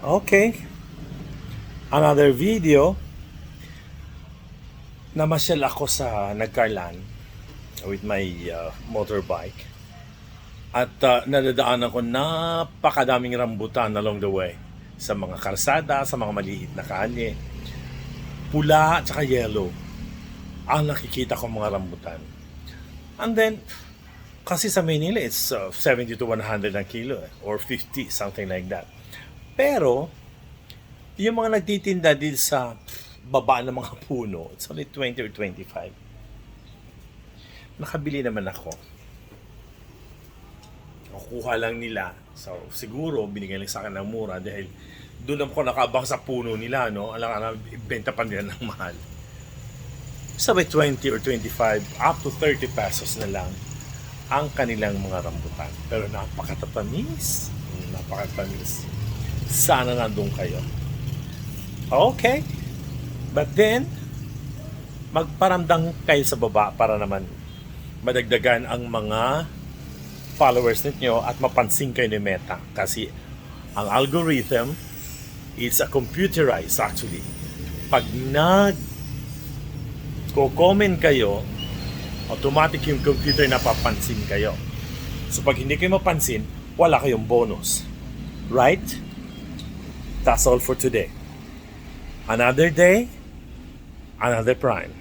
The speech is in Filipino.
Okay, another video. Namasyal ako sa Nagcarlan with my motorbike. At nadadaanan ko napakadaming rambutan along the way. Sa mga karsada, sa mga maliit na kalye. Pula at saka yellow. Ang nakikita ko mga rambutan. And then, kasi sa Manila, it's 70 to 100 ang kilo or 50, something like that. Pero, yung mga nagtitinda din sa baba ng mga puno, it's only 20 or 25. Nakabili naman ako. Kukuha lang nila. So, siguro, binigyan lang sa akin ng mura dahil doon ako nakabang sa puno nila, no? Alam ka, ibenta pa nila ng mahal. Sabi 20 or 25, up to 30 pesos na lang ang kanilang mga rambutan. Pero napakatatamis. Napakatamis. Sana nandun kayo. Okay. But then, magparamdam kayo sa baba para naman madagdagan ang mga followers ninyo at mapansin kayo ni Meta. Kasi ang algorithm is a computerized actually. Pag nag-comment kayo, automatic yung computer na papansin kayo. So pag hindi kayo mapansin, wala kayong bonus. Right? That's all for today. Another day, another prime.